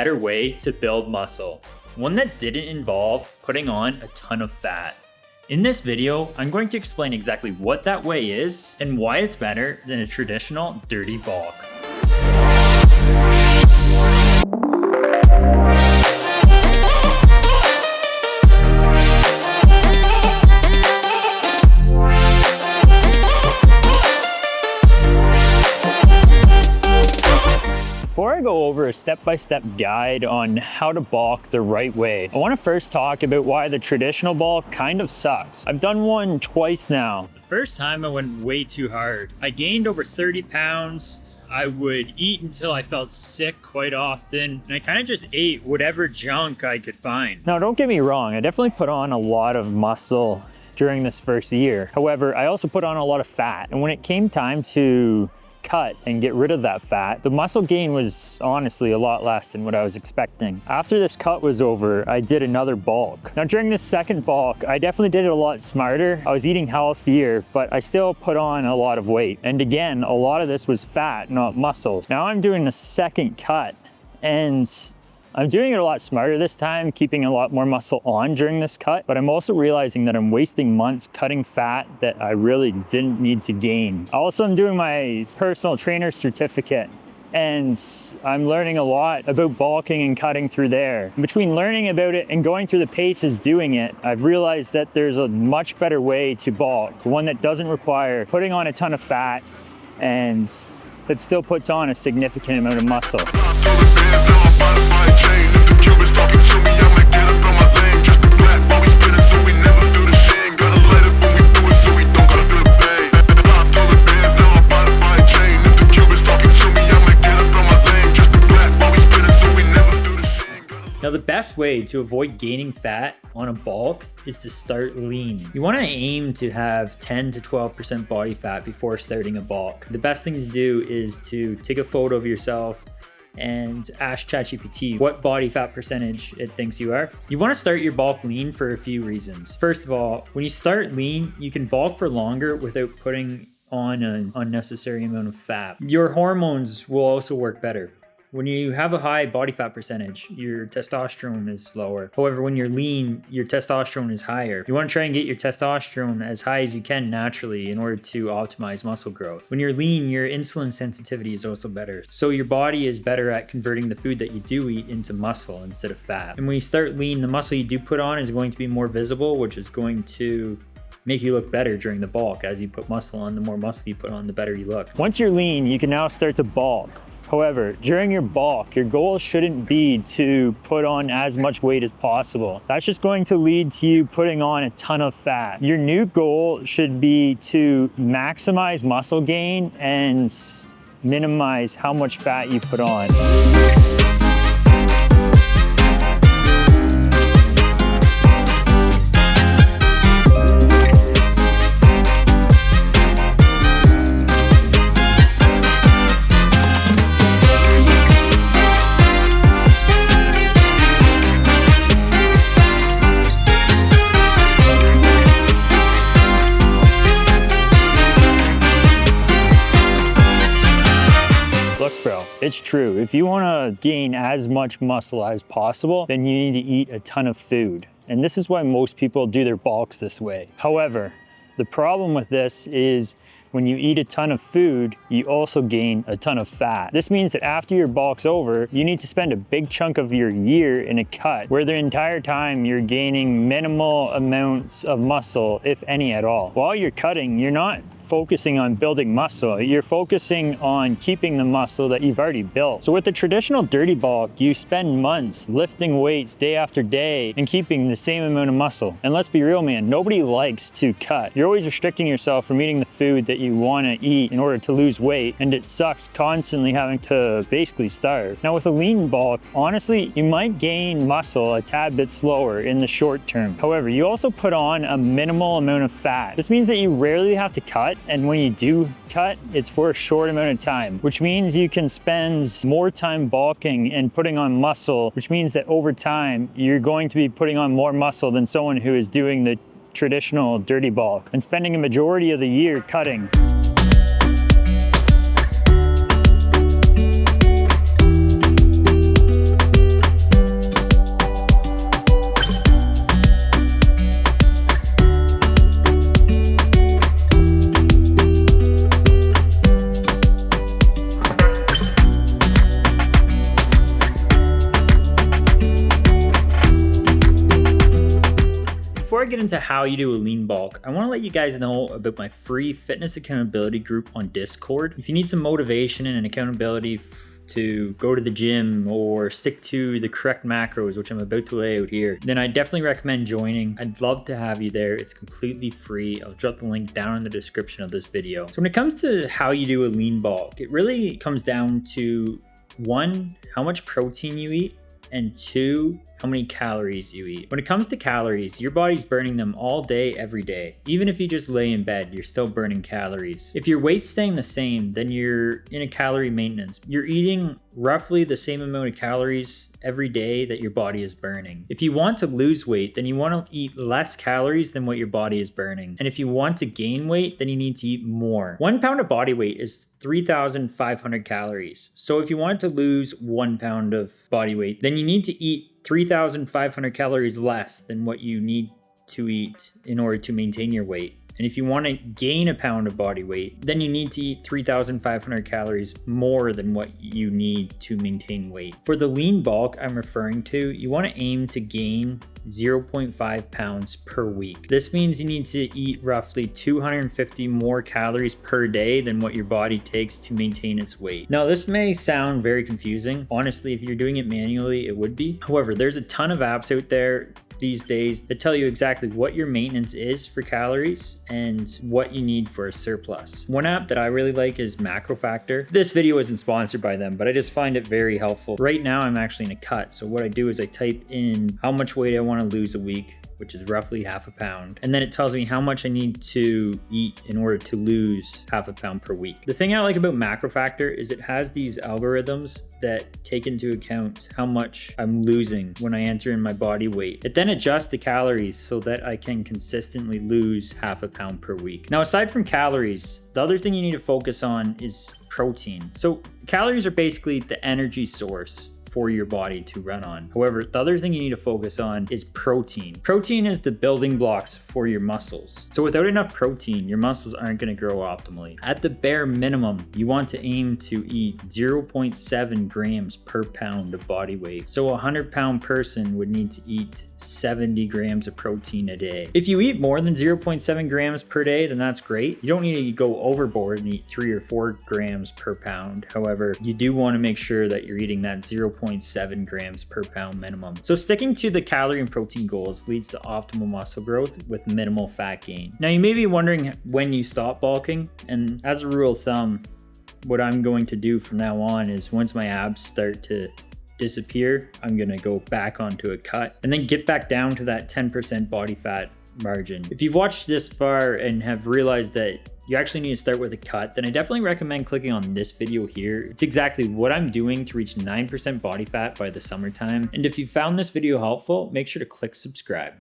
better way to build muscle, one that didn't involve putting on a ton of fat. In this video, I'm going to explain exactly what that way is and why it's better than a traditional dirty bulk. Before I go over a step-by-step guide on how to bulk the right way, I want to first talk about why the traditional bulk kind of sucks. I've done one twice now. The first time I went way too hard. I gained over 30 pounds. I would eat until I felt sick quite often, and I kind of just ate whatever junk I could find. Now, don't get me wrong, I definitely put on a lot of muscle during this first year. However, I also put on a lot of fat, and when it came time to cut and get rid of that fat, the muscle gain was honestly a lot less than what I was expecting. After this cut was over, I did another bulk. Now during this second bulk, I definitely did it a lot smarter. I was eating healthier, but I still put on a lot of weight. And again, a lot of this was fat, not muscle. Now I'm doing the second cut, and I'm doing it a lot smarter this time, keeping a lot more muscle on during this cut, but I'm also realizing that I'm wasting months cutting fat that I really didn't need to gain. Also, I'm doing my personal trainer certificate, and I'm learning a lot about bulking and cutting through there. Between learning about it and going through the paces doing it, I've realized that there's a much better way to bulk, one that doesn't require putting on a ton of fat and that still puts on a significant amount of muscle. Now, the best way to avoid gaining fat on a bulk is to start lean. You want to aim to have 10 to 12% body fat before starting a bulk. The best thing to do is to take a photo of yourself and ask ChatGPT what body fat percentage it thinks you are. You want to start your bulk lean for a few reasons. First of all, when you start lean, you can bulk for longer without putting on an unnecessary amount of fat. Your hormones will also work better. When you have a high body fat percentage, your testosterone is lower. However, when you're lean, your testosterone is higher. You want to try and get your testosterone as high as you can naturally in order to optimize muscle growth. When you're lean, your insulin sensitivity is also better. So your body is better at converting the food that you do eat into muscle instead of fat. And when you start lean, the muscle you do put on is going to be more visible, which is going to make you look better during the bulk. As you put muscle on, the more muscle you put on, the better you look. Once you're lean, you can now start to bulk. However, during your bulk, your goal shouldn't be to put on as much weight as possible. That's just going to lead to you putting on a ton of fat. Your new goal should be to maximize muscle gain and minimize how much fat you put on. It's true. If you want to gain as much muscle as possible, then you need to eat a ton of food. And this is why most people do their bulks this way. However, the problem with this is when you eat a ton of food, you also gain a ton of fat. This means that after your bulk's over, you need to spend a big chunk of your year in a cut, where the entire time you're gaining minimal amounts of muscle, if any at all. While you're cutting, you're not focusing on building muscle. You're focusing on keeping the muscle that you've already built. So with the traditional dirty bulk, you spend months lifting weights day after day and keeping the same amount of muscle. And let's be real, man, nobody likes to cut. You're always restricting yourself from eating the food that you want to eat in order to lose weight, and it sucks constantly having to basically starve. Now with a lean bulk, honestly, you might gain muscle a tad bit slower in the short term. However, you also put on a minimal amount of fat. This means that you rarely have to cut, and when you do cut, it's for a short amount of time, which means you can spend more time bulking and putting on muscle, which means that over time, you're going to be putting on more muscle than someone who is doing the traditional dirty bulk and spending a majority of the year cutting. before I get into how you do a lean bulk, I want to let you guys know about my free fitness accountability group on Discord. If you need some motivation and an accountability to go to the gym or stick to the correct macros, which I'm about to lay out here, then I definitely recommend joining. I'd love to have you there. It's completely free. I'll drop the link down in the description of this video. So when it comes to how you do a lean bulk, it really comes down to 1, how much protein you eat, and 2, how many calories you eat. When it comes to calories, your body's burning them all day, every day. Even if you just lay in bed, you're still burning calories. If your weight's staying the same, then you're in a calorie maintenance. You're eating roughly the same amount of calories every day that your body is burning. If you want to lose weight, then you want to eat less calories than what your body is burning. And if you want to gain weight, then you need to eat more. 1 pound of body weight is 3,500 calories. So if you want to lose 1 pound of body weight, then you need to eat 3,500 calories less than what you need to eat in order to maintain your weight. And if you want to gain a pound of body weight, then you need to eat 3,500 calories more than what you need to maintain weight. For the lean bulk I'm referring to, you want to aim to gain 0.5 pounds per week. This means you need to eat roughly 250 more calories per day than what your body takes to maintain its weight. Now, this may sound very confusing. Honestly, if you're doing it manually, it would be. However, there's a ton of apps out there these days that tell you exactly what your maintenance is for calories and what you need for a surplus. One app that I really like is MacroFactor. This video isn't sponsored by them, but I just find it very helpful. Right now I'm actually in a cut, so what I do is I type in how much weight I want to lose a week, which is roughly half a pound. And then it tells me how much I need to eat in order to lose half a pound per week. The thing I like about MacroFactor is it has these algorithms that take into account how much I'm losing when I enter in my body weight. It then adjusts the calories so that I can consistently lose half a pound per week. Now, aside from calories, the other thing you need to focus on is protein. So calories are basically the energy source for your body to run on. However, the other thing you need to focus on is protein. Protein is the building blocks for your muscles. So without enough protein, your muscles aren't going to grow optimally. At the bare minimum, you want to aim to eat 0.7 grams per pound of body weight. So a 100-pound person would need to eat 70 grams of protein a day. If you eat more than 0.7 grams per day, then that's great. You don't need to go overboard and eat 3 or 4 grams per pound. However, you do want to make sure that you're eating that 0.7 grams per pound minimum. So sticking to the calorie and protein goals leads to optimal muscle growth with minimal fat gain. Now, you may be wondering when you stop bulking, and as a rule of thumb, what I'm going to do from now on is once my abs start to disappear, I'm gonna go back onto a cut and then get back down to that 10% body fat margin. If you've watched this far and have realized that you actually need to start with a cut, then I definitely recommend clicking on this video here. It's exactly what I'm doing to reach 9% body fat by the summertime. And if you found this video helpful, make sure to click subscribe.